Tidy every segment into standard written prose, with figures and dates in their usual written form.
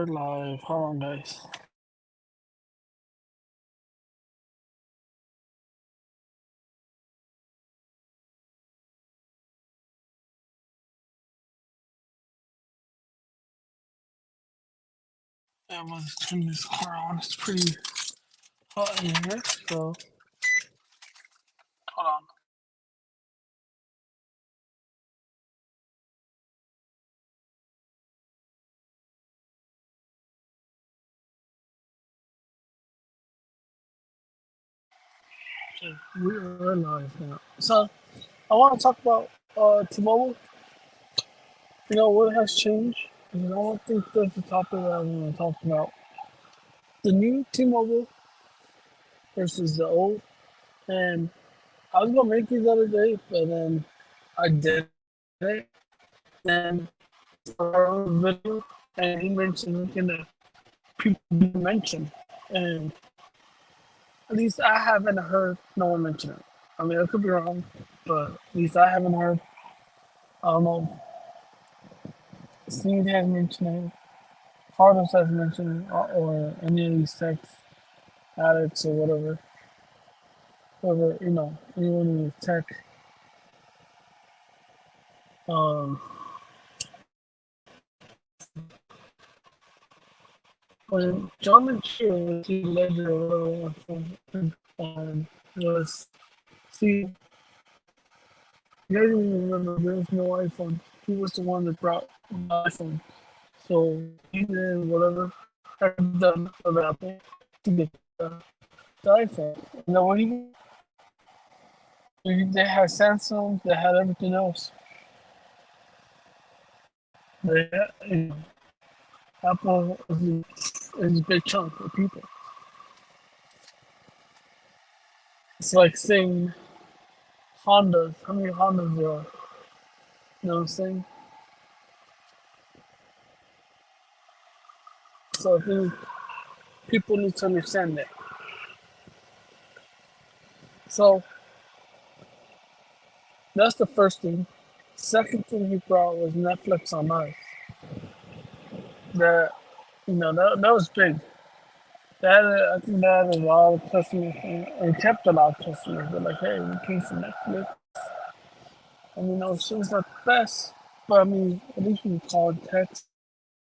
We're live. Hold on, guys. Yeah, I'm gonna turn this car on. It's pretty hot in here, so hold on. Okay, we're live now. So I want to talk about T-Mobile. You know what has changed? And I don't think that's the topic that I'm going to talk about. The new T-Mobile versus the old. And I was gonna make it the other day, but then I did it. And our own video, and he mentioned looking at people being mentioned, and at least I haven't heard no one mention it. I mean, I could be wrong, but at least I haven't heard. I don't know. Steve has mentioned it. Carlos has mentioned it, or any of these sex addicts or whatever. Whoever, anyone in the tech. Um, when John and Cheer was the legend or whatever, was Steve. You guys even remember there was no iPhone. He was the one that brought the iPhone. So he did whatever had done about it to get the iPhone. You know what they had Samsung, they had everything else. They had, Apple is a big chunk of people. It's like saying Hondas. How many Hondas there are? You know what I'm saying? So I think people need to understand that. So that's the first thing. Second thing he brought was Netflix on Ice. That that was big. I think that had a lot of customers and kept a lot of customers. They're like, hey, we pay for Netflix. I mean, no, shit's not the best, but I mean, at least we can call it text.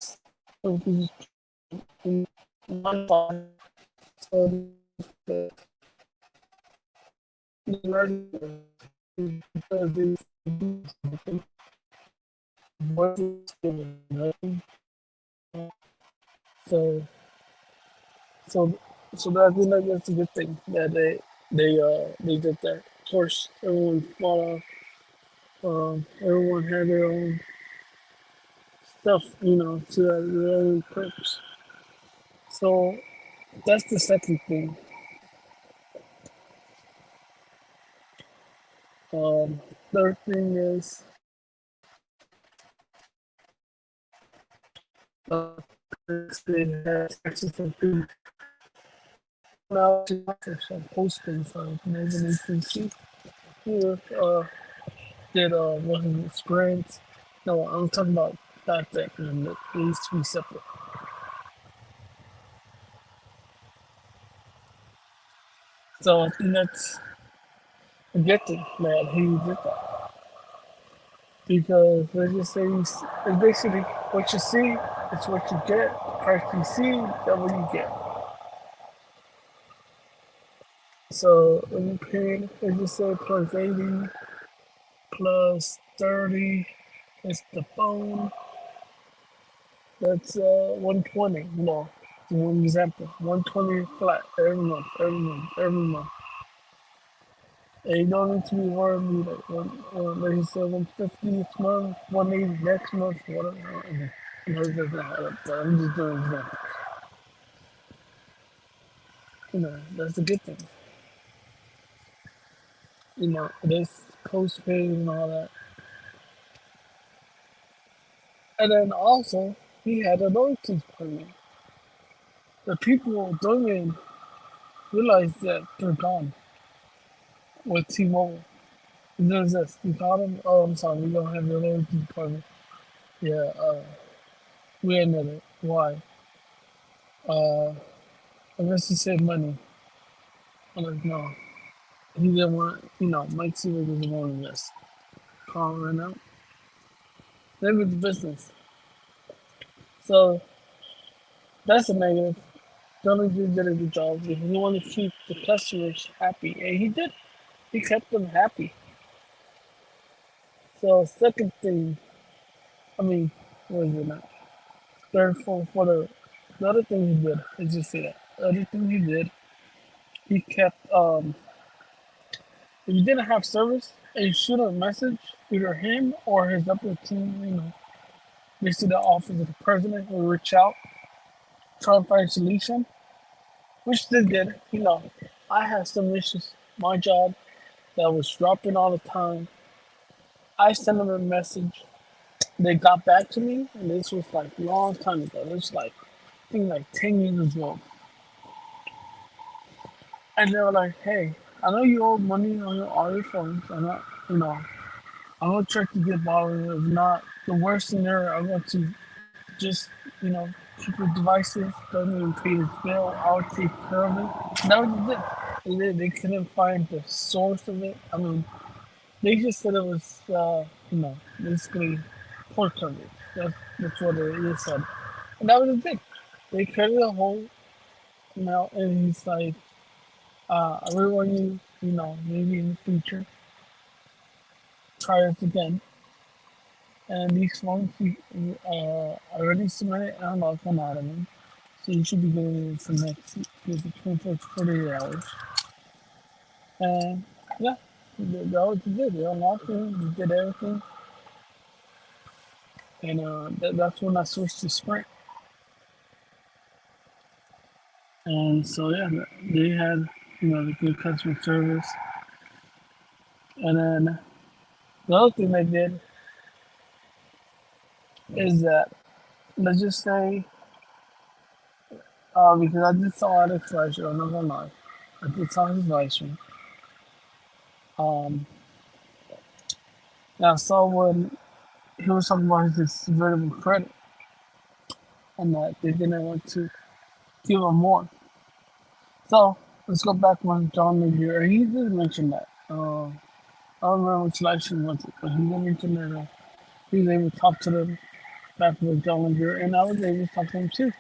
So we can just Wi-Fi. So the so so so that, I think that's a good thing that they did that. Of course, everyone fought off. Everyone had their own stuff, to their own purpose. So that's the second thing. Third thing is uh, they have access to food. Now to access on posting, so maybe they can see here. Did wasn't experience. No, I'm talking about that thing, and it needs to be separate. So I think that's a good thing that he did that. Because let's just say it's basically what you see, it's what you get. The price you see, that's what you get. So if you pay, let's just say plus 80, plus 30, it's the phone. That's 120. One example, 120 flat every month, every month, every month. And you don't need to be worried like like you said, 150 this month, 180 next month, whatever. It doesn't add up, but I'm just doing an example. That's a good thing. This postpaid and all that. And then also, he had a loyalty program. The people don't even realize that they're gone with T-Mobile. There's this. You got them? Oh, I'm sorry, we don't have your loyalty program. Yeah, we ended it. Why? Uh, I guess he saved money. I'm like, no. He didn't want, Mike Seaver doesn't want to invest. Car ran out. They with the business. So that's a negative. Dunleavy did a good job. He wanted to keep the customers happy, and he did. He kept them happy. So second thing, I mean, what is it now? Third, for the other thing he did, let's just say that. The other thing he did, he kept, if you didn't have service, and you shoot a message, either him or his upper team, basically the office of the president will reach out, try and find a solution, which they did. I had some issues. My job that was dropping all the time. I sent them a message. They got back to me, and this was like a long time ago. It was like, I think like 10 years ago. And they were like, hey, I know you owe money on all your phones. I'm not, I'm going to try to get borrowed. If not, the worst scenario, I'm going to just, keep your devices, don't even pay this bill. I'll take care of it. That was it. They couldn't find the source of it. I mean, they just said it was, basically poor coverage. That's what it said. And that was the thing. They created a whole, and he's like, I really want you, maybe in the future, try this again. And these phones, I already submitted and unlocked them out of them. So you should be getting it for next, maybe 24 to 48 hours. And yeah, that was good. They unlocked it, we did everything. And that's when I switched to Sprint. And so yeah, they had the good customer service. And then the other thing they did is that let's just say because I did saw Alex last year, I'm not gonna lie, I did saw his last year. Um, and I saw when he was talking about his variable credit and that they didn't want to give him more. So let's go back when John Napier, he did mention that. I don't remember which live stream was it, but he did mention that he was able to talk to them back with John Napier, and I was able to talk to him too.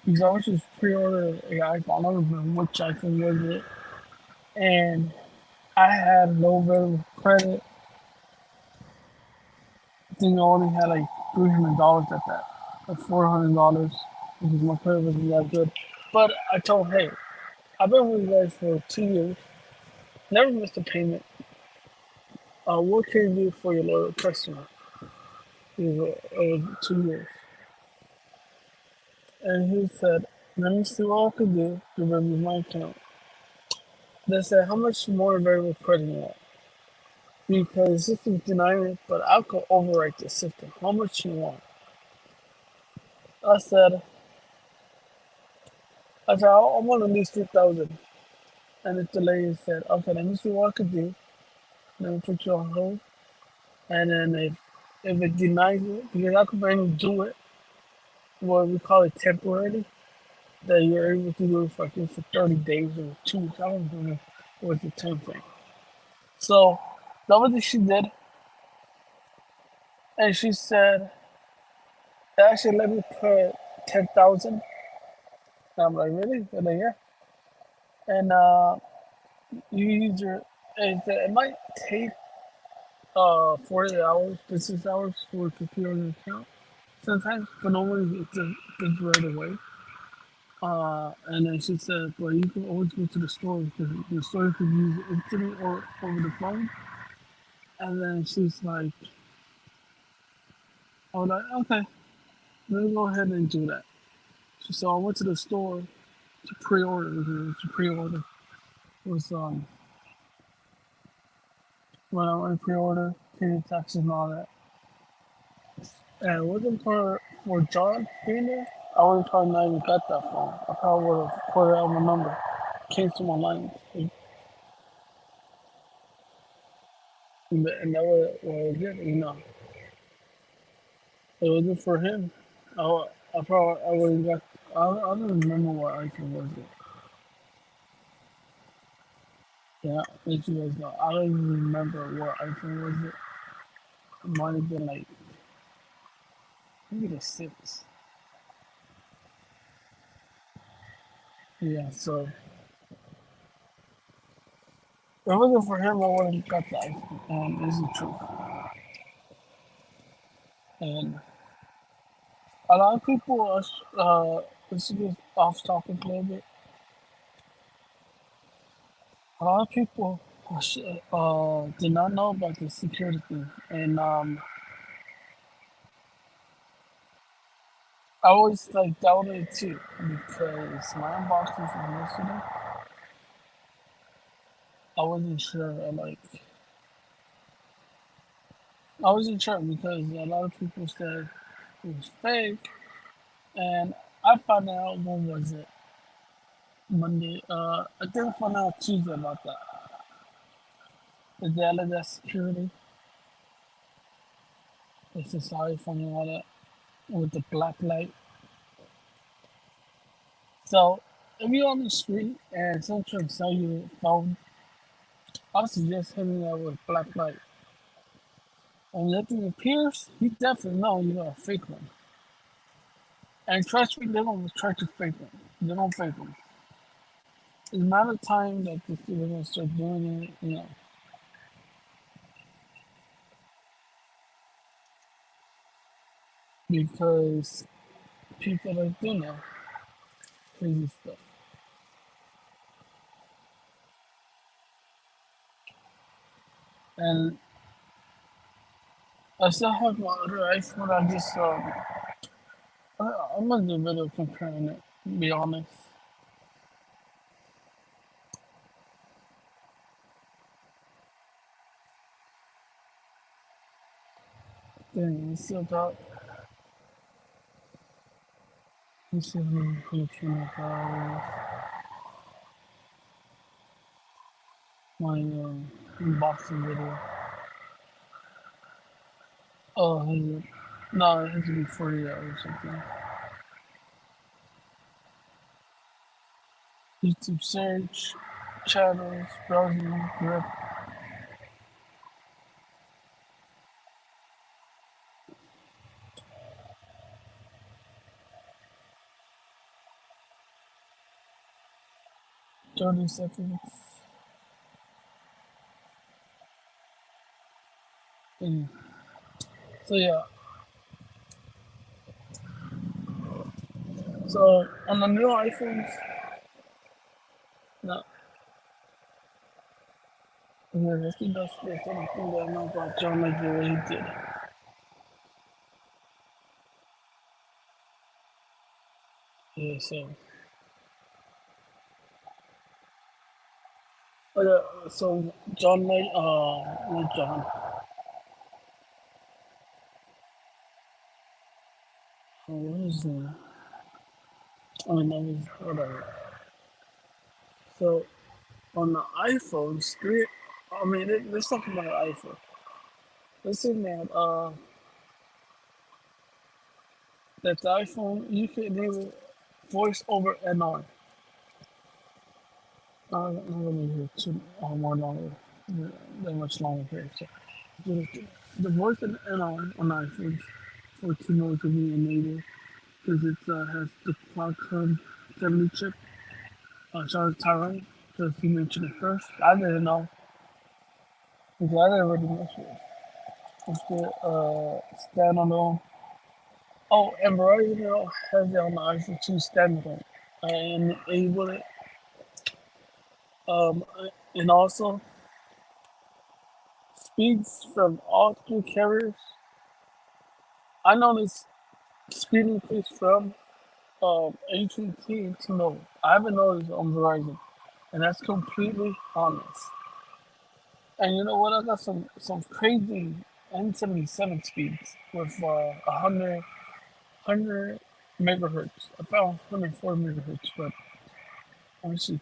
Because I was just pre-order an iPhone. I don't remember which iPhone was it, and I had no variable credit. I think I only had like $300 at that, like $400, because my credit wasn't that good. But I told him, hey, I've been with you guys for 2 years, never missed a payment. What can you do for your loyal customer? It was 2 years. And he said, let me see what I can do to remove my account. They said, how much more variable credit you want? Because the system denied it, but I could overwrite the system. How much you want? I said, I want at least 2,000. And the lady said, okay, let me see what I can do. Let me put you on hold. And then if it denies it, because I could mainly do it, what we call it temporary, that you're able to do it for, I think, for 30 days or 2 weeks. I don't remember what the time frame. So that was what she did. And she said, actually, let me put 10,000. And I'm like, really? And like, yeah. And you use your, and it might take 40 hours, business hours for a computer account sometimes, but normally it's right away. And then she said, but you can always go to the store because the store could use it instantly or over the phone. And then she's like, I was like, okay, let me go ahead and do that. So I went to the store to pre-order. To pre-order was when I went to pre-order, pay the taxes and all that. And it wasn't for John being there, I would probably not even got that phone. I probably would have put it on my number, cancel my line, and that would have did. It wasn't for him. I, I probably I would have got I don't remember what iPhone was it. Yeah, let you guys know. I don't even remember what iPhone was it. It might have been like maybe the six. Yeah, so if it wasn't for him, I would have got the iPhone. This is the truth. And a lot of people this is just off topic a little bit. A lot of people did not know about the security thing, and I always like doubted it too because my unboxing from yesterday, I wasn't sure. I wasn't sure because a lot of people said it was fake, and I found out when was it Monday? I think I found out Tuesday about that. The data that security, the society funding all that with the black light. So if you're on the street and someone trying to sell you a phone, I suggest hitting that with black light. And nothing appears, you definitely know you got a fake one. And trust me, they're gonna try to fake one. They're gonna fake one. It's a matter of time that they're gonna start doing it, because people like do know crazy stuff. And I still have my other iPhone. I'm gonna do a video comparing it. To be honest, dang, I still got. Let's see how much money I got. My unboxing video. Oh, no, it has to be 40 hours or something. YouTube search, channels, browsing, grip, 30 seconds. Mm. So yeah, so on the new iPhones, no, yeah, that's the best first thing that I know about John like the way he did. Yeah, so John like not John. What is his name? I mean, that was whatever. So on the iPhone screen, I mean, let's talk about the iPhone. Listen, man, that the iPhone you can enable voice over NR. I'm not gonna be here too more longer, that much longer here. So the voice and NR on iPhones for Tmobile to be enabled because it has the Qualcomm 70 chip. Shout out to Tyrone because he mentioned it first. I didn't know because I didn't really mess with it. It's the standalone. Oh, and Verizon now has it on the iPhone 2 standalone. And enable it. Um, and also speeds from all three carriers. I noticed speed increase from AT&T and T-Mobile. I haven't noticed on Verizon, and that's completely honest. And you know what? I got some crazy N77 speeds with 100 megahertz. I found 104 megahertz, but honestly,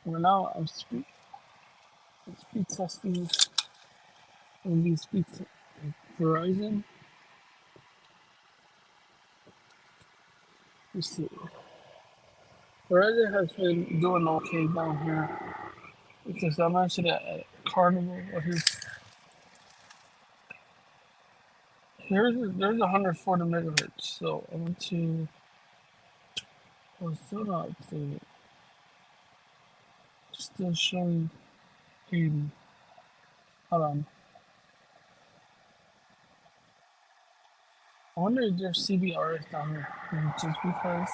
right now speed testing and these speed Verizon. Let's see. Reddit has been doing okay down here because I'm actually at Carnival. There's 140 megahertz, so I went to. Well, it's still not updated. Still showing 80. Hold on. I wonder if there's CBRs down here. And just because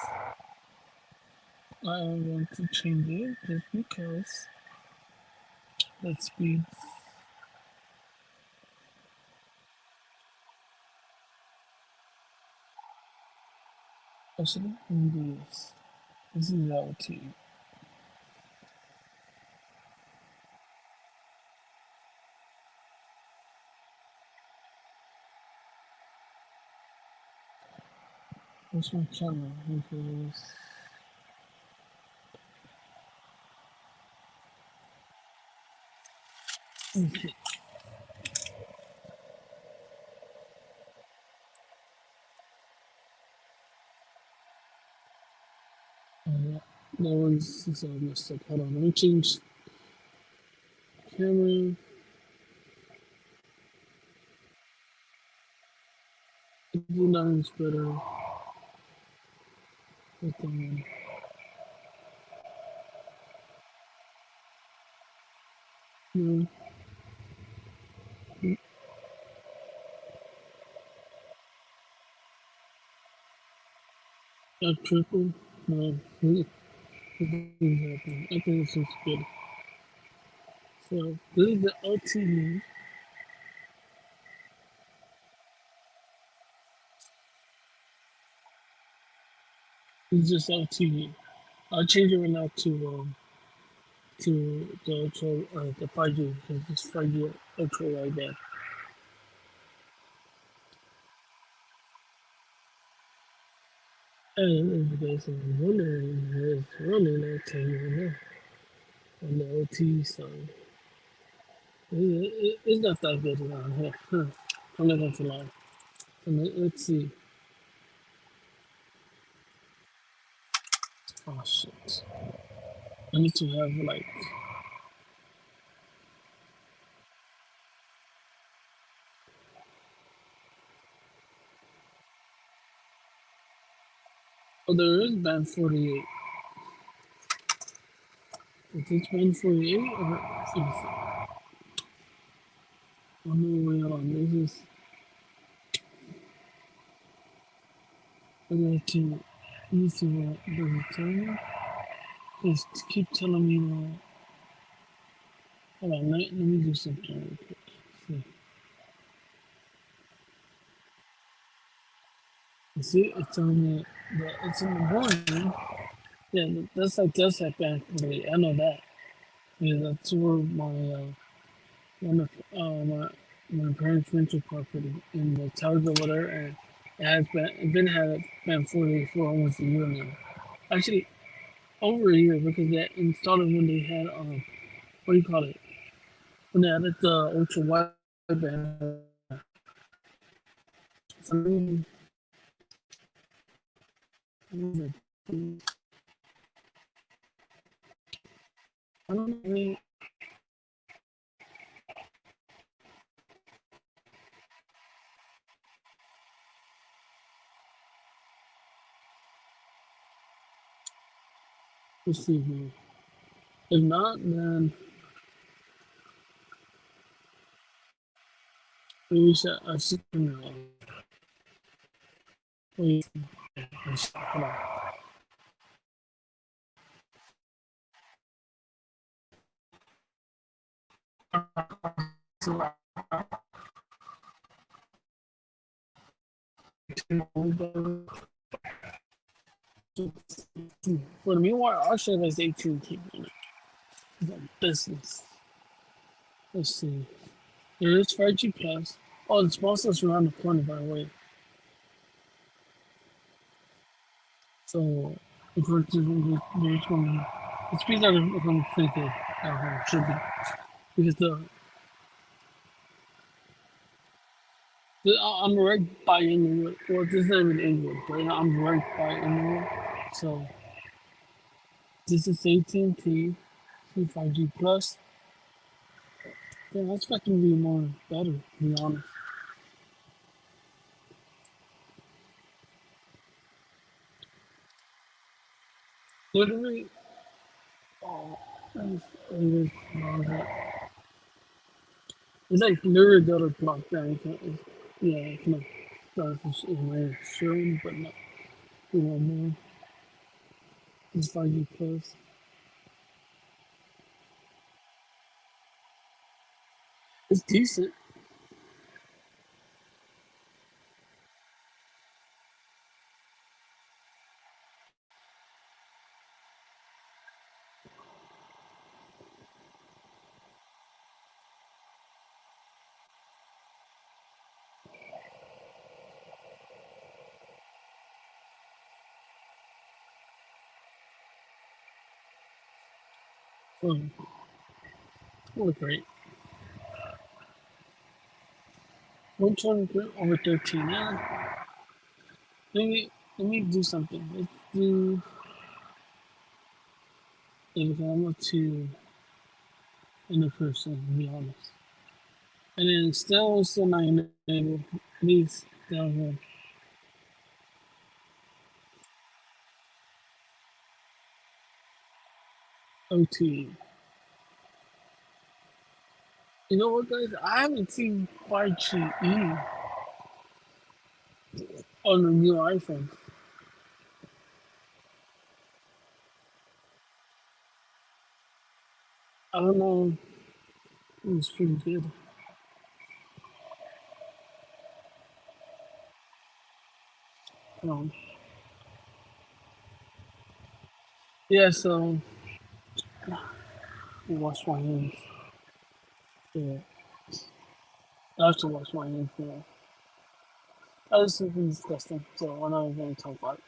I am going to change it, just because the speed. Actually, let me do this. This is LT. What's my camera? Because okay. Uh, that one's all messed up. Hold on, let me change camera. Do that one's better. What the one? No, not triple. No, nothing's happening. I think this is good. So this is the LTE. This is just LTE. I'll change it right now to the ultra the 5G because it's 5G ultra wideband. And if you guys are wondering, it's running at 10 right now on the LTE side. It's not that good around here. Huh. I'm not going to lie. Let's see. Oh shit. I need to have like. Oh, there is band 48. If it's band 48 or is oh no way on. This is. I got to. Let me see what does it tell me. Just keep telling me that. Hold on, let me do something real quick. See. You see, it's on it's in the morning. Yeah, that's like band 48. I know that. Yeah, that's where one of my parents' rental property in the towers over there, and it been 48 for almost a year now. Actually, over a year because they installed it when they had what do you call it? When they added the ultra wideband. I mean, I don't know. Let's see here. If not, then maybe I should wait. Hold on. So, for the meanwhile, I'll show you guys the AT&T business. Let's see. There is 5G Plus. Oh, the sponsor's around the corner, by the way. So, according to there's going the speeds are looking pretty good out here. Should be. Because I'm right by Inglewood. Well, this is not even Inglewood, but I'm right by Inglewood. So this is AT&T, 5G Plus. Yeah, that's fucking be more better, to be honest. Literally, oh, it's like literally the other block down. Yeah, it's not. It's in my showing, but not. You know, more. It's 5G Plus. It's decent. Fun. Really great. 123 over 13. Yeah. Let me let me do something. Let's do. Yeah, because I'm not too in the person, to be honest. And then still not enabled. Please down here. OT. You know what, guys? I haven't seen 5GE on the new iPhone. I don't know. It's pretty good. Um, yeah, so wash my hands. Yeah, I have to wash my hands. Yeah, I just think it's disgusting. So we're not even going to talk about it.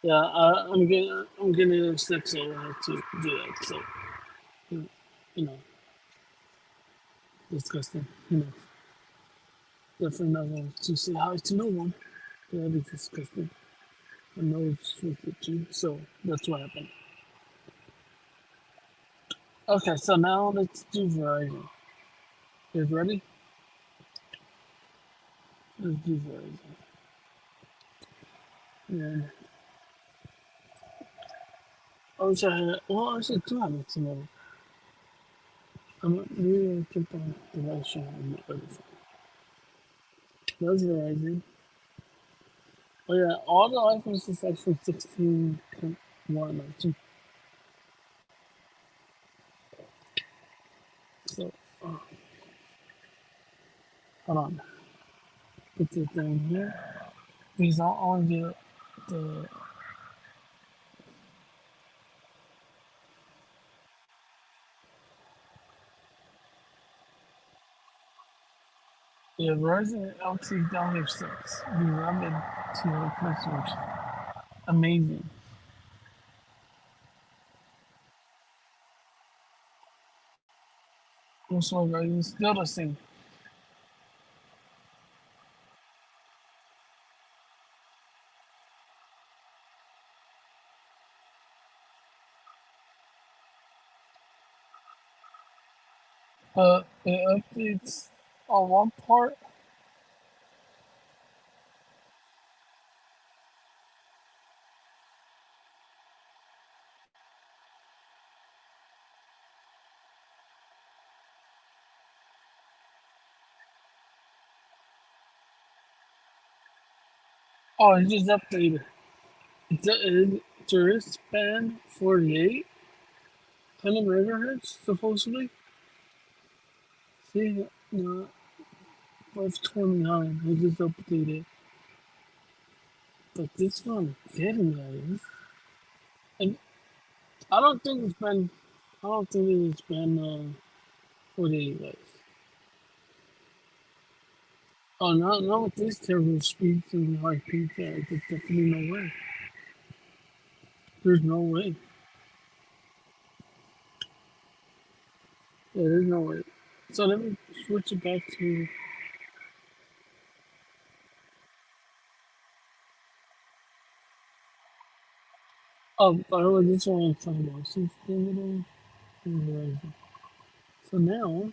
Yeah, I'm getting a step, so I have to do that. So you know, disgusting. Definitely not going to say hi to no one. That is disgusting. I know it's with you, so that's what happened. Okay, so now let's do Verizon. You guys ready? Let's do Verizon. And I wish I had. Well, I should do have it tomorrow. I'm really keep on the right show. I'm not ready for. That's Verizon. Oh yeah, all the iPhones is iPhone 16.1 or 2. So, uh, hold on. Put it down here. These are all the yeah, Verizon LTE download sets. The rapid to replacement. Amazing. Also, Verizon still the same. But it updates on one part. Oh, it just updated. There is span 48, 100 megahertz supposedly. See, no, 529. It just updated. But this one getting guys. And I don't think it's been. I don't think it's been 48 guys. Oh, not with these terrible speeds and high peaks. There's definitely no way. There's no way. Yeah, there's no way. So let me switch it back to by the way, this one I'm talking about. Since digital conversion. So now,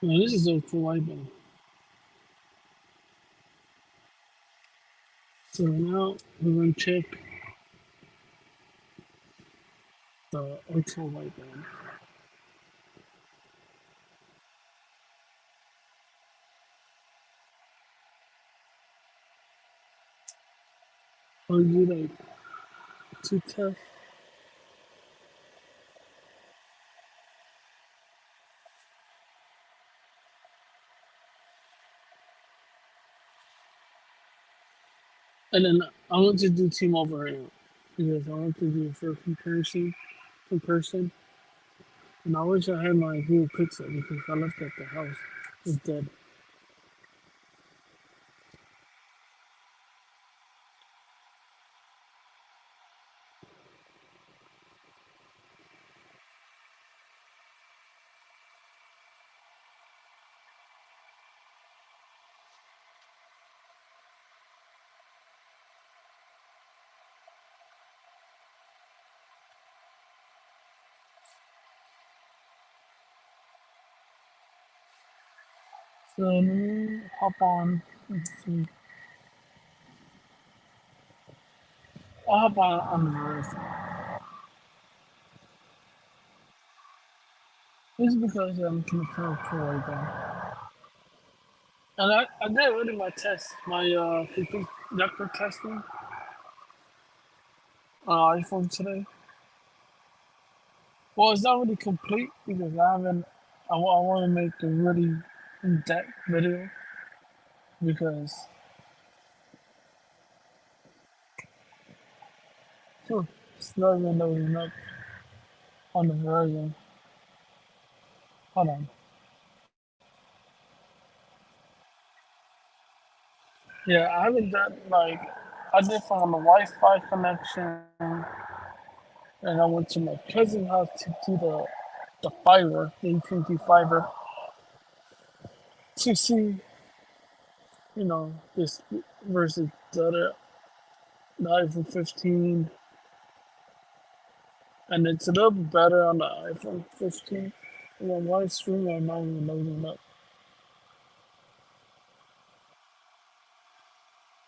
this is a full white band. So now we're going to check the ultra white band. I'll do like two tests. And then I want to do T-Mobile right now because I want to do it for comparison in person. And I wish I had my Google Pixel because I left it at the house. It's dead. So let me hop on. Let's see. I'll hop on the Verizon. This is because I'm concerned for right now. And I did already my test, my doctor testing on iPhone today. Well, it's not really complete because I haven't. I want to make a really in-depth video because it's not even loading up on the Verizon. Hold on. Yeah, I haven't done like I did from the Wi-Fi connection, and I went to my cousin's house to do the fiber, the AT&T fiber, to see this versus the iPhone 15, and it's a little bit better on the iPhone 15. And then one stream I'm not even loading up.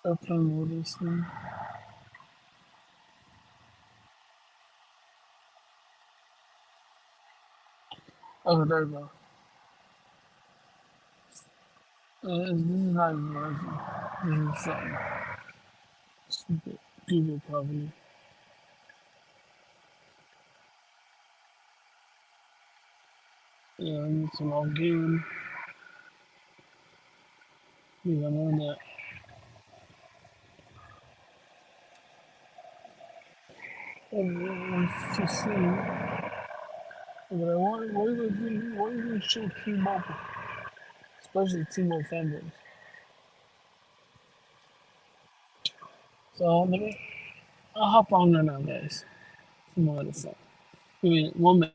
Airplane mode this thing. Oh, there we go. This is not even working. This is something stupid. Google probably. Yeah, I need to log in. Because I'm on that. And to see what I want. What are you going to show T-Mobile? Especially T-Mobile fanboys. So I'll hop on there now, guys. Some more other stuff. I mean, 1 minute.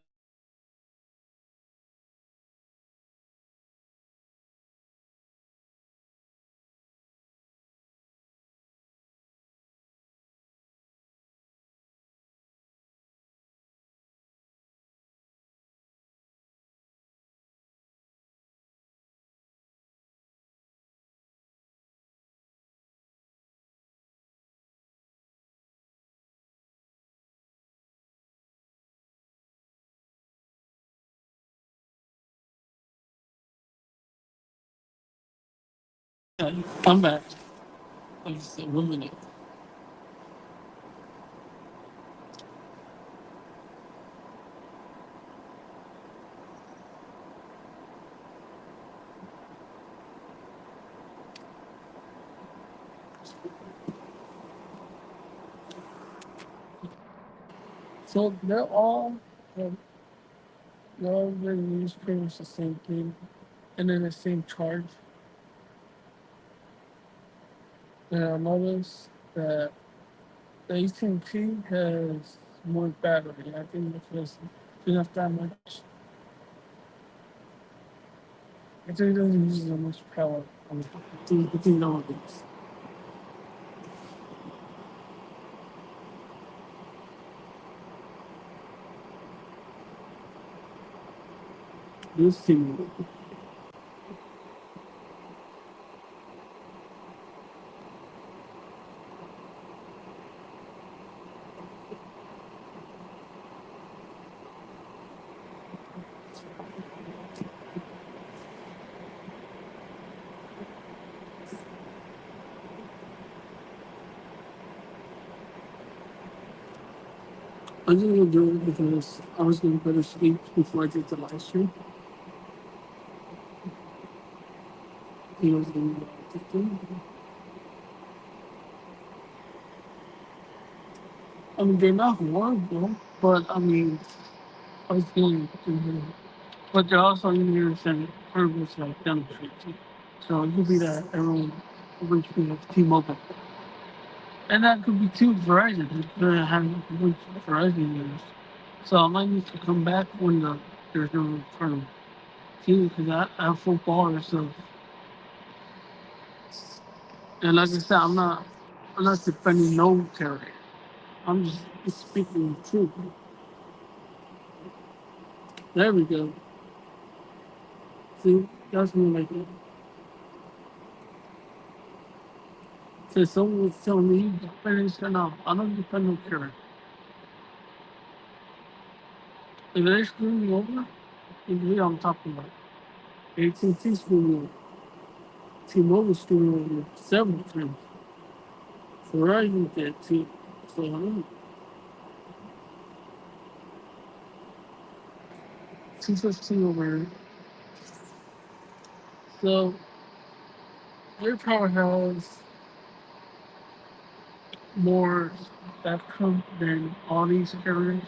Yeah, I'm back. Like I said, 1 minute. So um, they're all very used pretty much the same thing, and then the same charge. And I noticed that The AT&T has more battery. I think because it doesn't have that much. I think it doesn't use that much power. I think nowadays. This thing, I just gonna do it because I was gonna go to sleep before I did the live stream. He was gonna go to sleep. I mean, they're not horrible, but I mean, I was going to, but they're also in here saying purpose like demonstration. So it could be that everyone eventually has T-Mobile. And that could be too Verizon. It's gonna have a bunch of Verizon users. So I might need to come back when there's no return. See, because I have full bars of, and like I said, I'm not defending no carrier. I'm just speaking the truth. There we go. See, that's me like it. Because someone was telling me, you defend or no. I don't defend no carrier. If they screw me over, you know what I'm talking about. AT&T screwed me over. T-Mobile screwed me over several times. Verizon did too. So I don't know. 215 over. So their power has more spectrum than all these carriers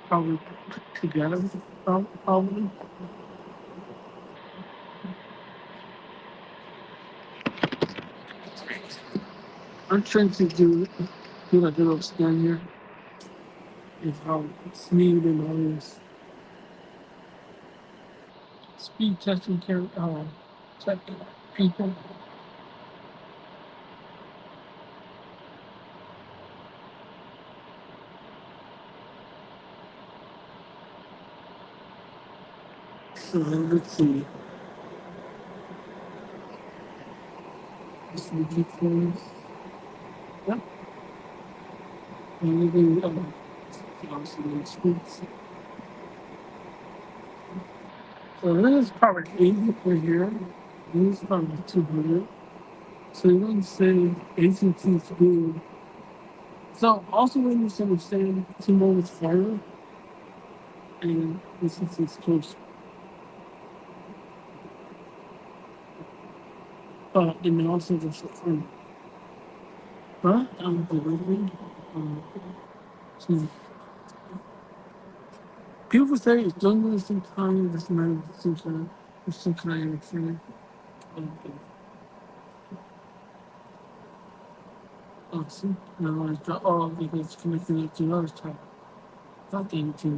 probably put together. Probably. I'm trying to do like a little scan here. Is how speed and all this speed testing check people. So let's see. This is the details. Yep. Anything obviously in speeds. So this is probably 80 per year. This is probably 200. So you're going to say AT&T speed. So also when you understand T-Mobile is fire and AT&T is close. And then also the short. But I'm delivering. Um, so people say it's jungle is some time, this man is some kind of some kind of thing. Oh, see, no, it's not all because it's connected up to another time. Not the AT&T.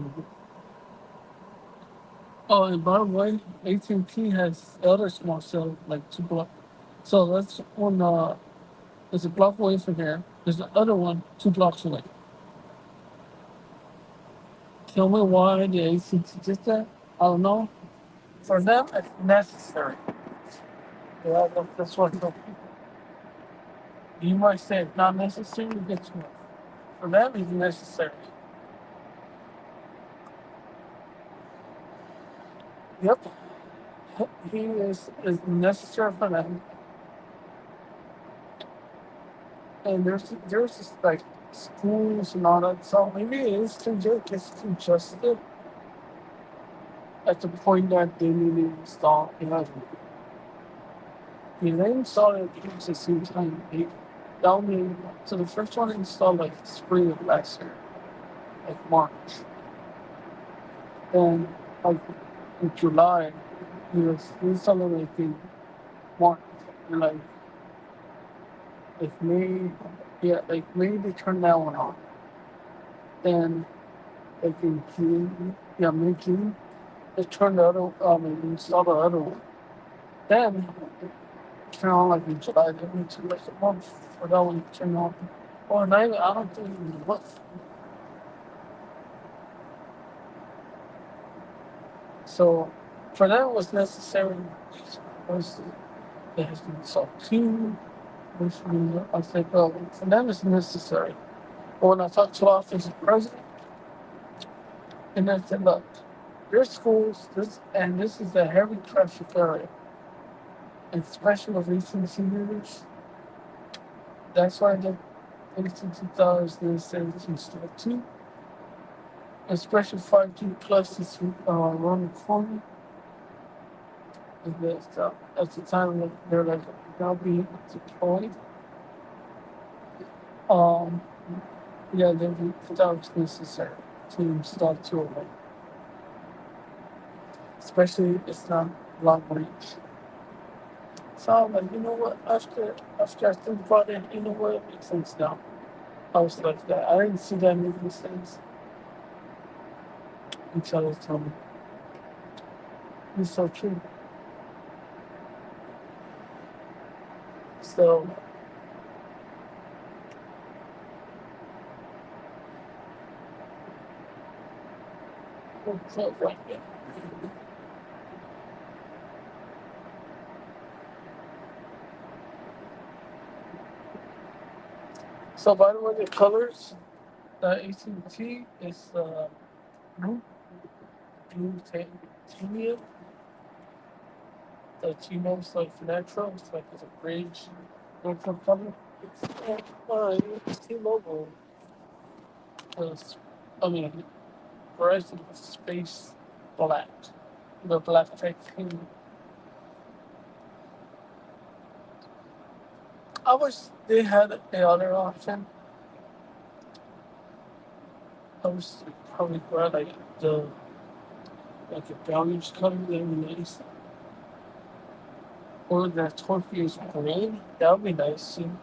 Oh, and by the way, AT&T has other small cells like 2 block. So that's on there's a block away from here. There's the other one 2 blocks away. Tell me why the AT&T did that? I don't know. For them, it's necessary. Yeah, that's what the people. You might say it's not necessary, but it's not. For them, it's necessary. Yep, he is necessary for them. And there's just like schools and all that. So maybe it is it's congested at the point that they need to install. They installed it at the same time. So the first one installed like spring of last year, like March. Then like in July, it was installed like in March, and like May. Yeah, like maybe they turn that one on. Then like in June, yeah, mid June, they turn the other install the other one. Then turn on like in July, they need to like a month for that one to turn on. Or not even, I don't think even a month. So for them it was necessary was it has been solved too, which means I think for them it's necessary. But when I talked to our office president and I said, look, your schools, this is a heavy traffic area, and especially with recent seniors, that's why the recent 2000s they said to start too. Especially 5G plus is around the corner. And that's the time that they're like now being deployed. Um, yeah, then that was necessary to install two of them. Especially it's not long range. So I'm like, you know what? After I think about it, you know what? It makes sense now. I was like that. I didn't see that making sense until they told me. It's so true. So, like, yeah. So by the way, the colors, the AT&T is blue, titanium. The Tmobile is like natural. It's like it's a bridge, natural color. T-Mobile was, I mean, Verizon was space black. The black titanium. I wish they had a other option. I was probably glad like the like a brownish color that would be nice. Or the turquoise green, that would be nice too.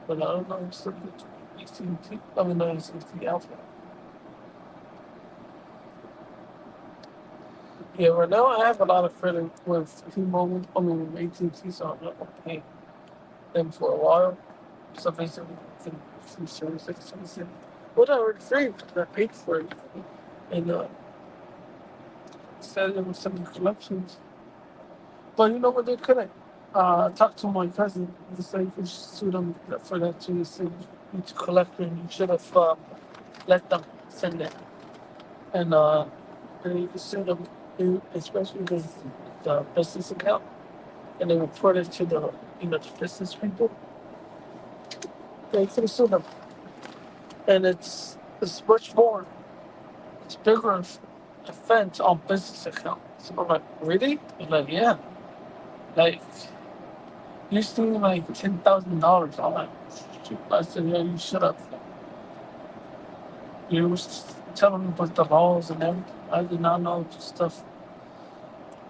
But I don't know, it's like AT&T. I mean, not AT&T Alpha. Yeah, right now I have a lot of credit with T-Mobile. I mean, with AT&T, so I'm not gonna pay them for a while. So basically, it's a free service. Like someone said, well, I already free because I paid for it. And instead of some collections. But you know what? They couldn't. Talk to my cousin. He said you should sue them for that too. He said you need to collect and you should have let them send it. And you can sue them, especially because the business account, and they report it to the business people. They can sue them, and it's much more. It's bigger offense on business accounts. So I'm like, really? I'm like, yeah. Like, you're stealing like $10,000. I'm like, shoot. I said, yeah, you should have. You was telling me about the laws and everything. I did not know this stuff.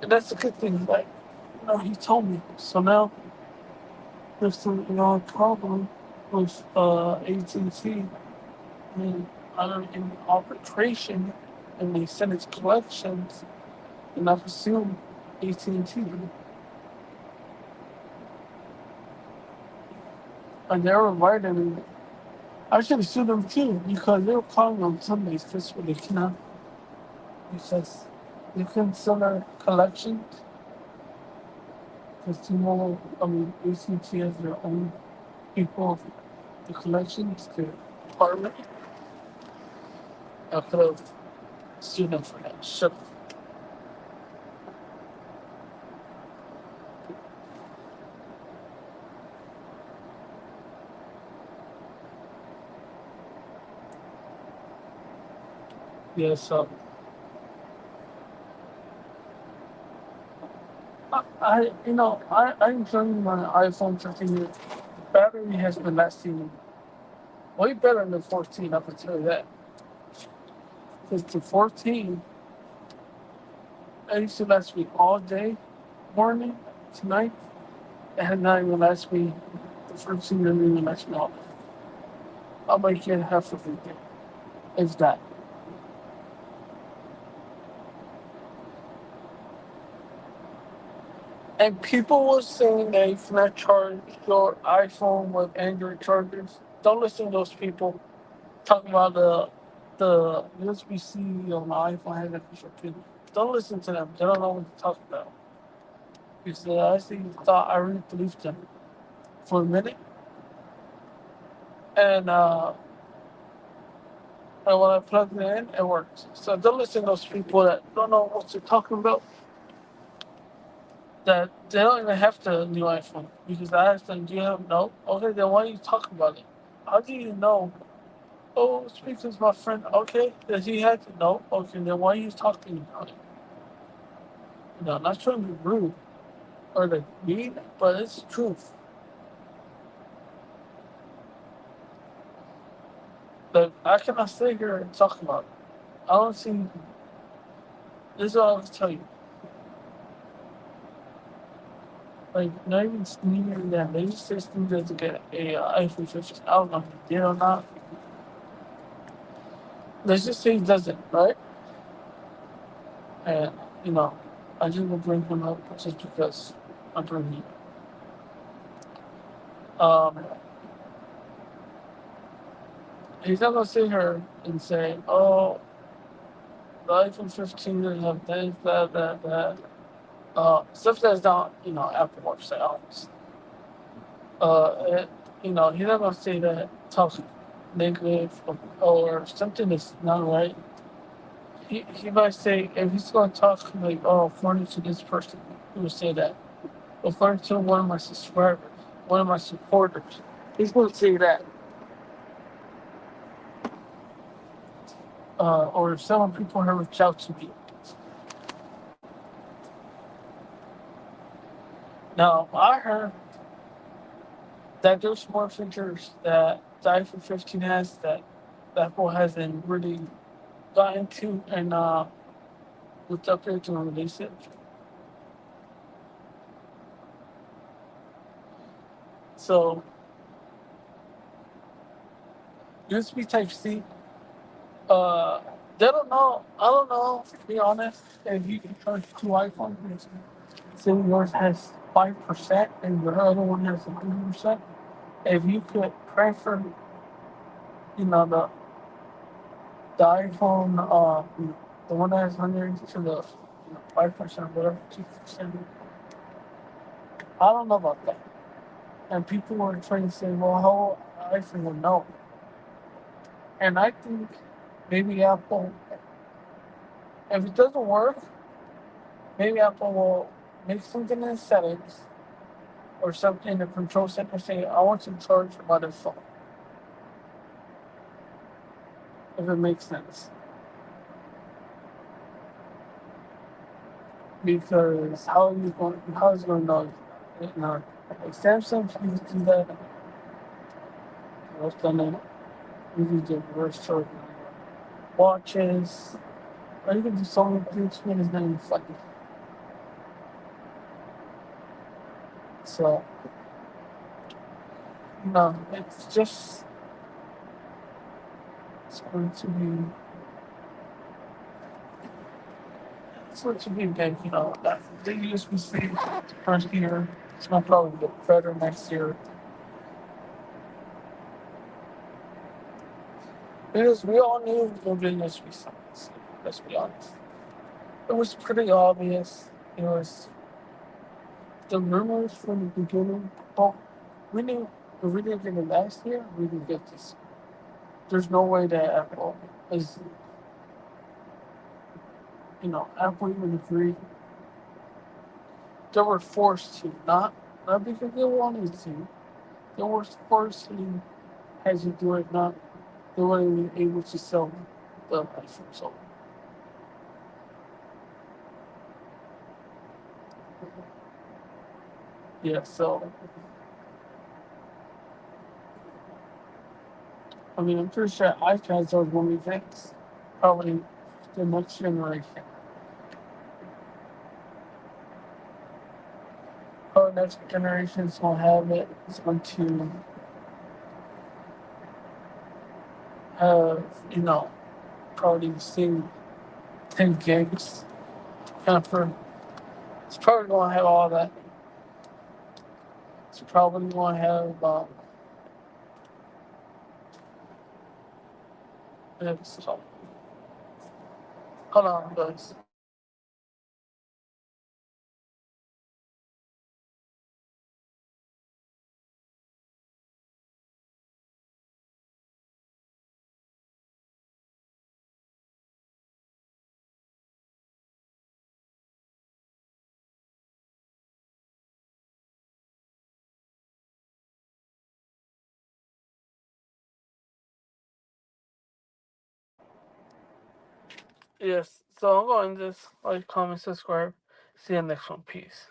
And that's a good thing. Like, he told me. So now there's some problem with AT&T and other in arbitration, and they send it to collections, and I presume AT&T. And they're inviting me. I should have sued them too because they were calling on Sundays just what they cannot because they couldn't sell their collections because T-Mobile, I mean AT&T has their own people, the collections, the department. I could have sued them for that. Shut. Yeah, so I enjoy my iPhone 13. The battery has been lasting way better than the 14. I can tell you that. Because the 14, I used to last me all day, morning to night. It had not even last me. The first thing didn't even last me off. I'll make it half of it. It's that. And people were saying that you cannot charge your iPhone with Android chargers. Don't listen to those people talking about the USB-C on the iPhone has an extra pin. Don't listen to them. They don't know what to talk about. Because I actually thought I really believed them for a minute, and when I plugged it in, it worked. So don't listen to those people that don't know what they're talking about. That they don't even have the new iPhone. Because I asked them, "Do you have no?" Okay, then why are you talking about it? How do you know? Oh, it's because my friend. Okay, does he have to know? Okay, then why are you talking about it? Not trying to be rude or like mean, but it's the truth. Like I cannot sit here and talk about it. I don't see. This is what I'll tell you. Like not even sneaking them. They just say Steve doesn't get a iPhone 15. I don't know if he did or not. Let's just say he doesn't, right? And you know, I just will bring him up just because I'm bringing him. Um, he's not gonna sit here and say, "Oh, the iPhone 15 doesn't have this, that." Stuff that's not, Apple website, obviously. It, he's not gonna say that talk negative or something that's not right. He might say, if he's going to talk like, oh, according to this person, he would say that. According to one of my subscribers, one of my supporters, he's going to say that. Or if some people have reached out to me. Now, I heard that there's more features that the iPhone 15 has that Apple hasn't really gotten to, and with the upgrade to release it. So, USB Type C. Uh, they don't know. I don't know. To be honest, if you can charge two iPhones, say yours has 5% and your other one has 100%. If you could transfer, the iPhone, the one that has 100 to the 5%, whatever 2%. I don't know about that. And people were trying to say, well, how iPhone will know. And I think maybe Apple, if it doesn't work, maybe Apple will make something in the settings or something in the control center saying, I want to charge by the phone. If it makes sense. Because how is it going to know? Like Samsung used to do that. What's done it? You can do reverse charging watches. Or you can do so many things when it's not even funny. So, it's just it's going to be it's going to be big, that the USB-C first year, it's gonna probably get better next year. Because we all knew it was going to be USB-C. Let's be honest. It was pretty obvious. It was the rumors from the beginning. Well, we knew if we didn't get it last year, we didn't get this. There's no way that Apple even agreed. They were forced to, not because they wanted to. They were forced to had to do it, not they weren't even able to sell the iPhone. So yeah, so I mean I'm pretty sure iPads are one of the things. Probably the next generation. next generation is gonna have it. It's going to have, probably see 10 gigs. Kind of for, it's probably gonna have all that. It's probably gonna have so, hold on, guys. Yes, so I'm going to just like, comment, subscribe. See you next one. Peace.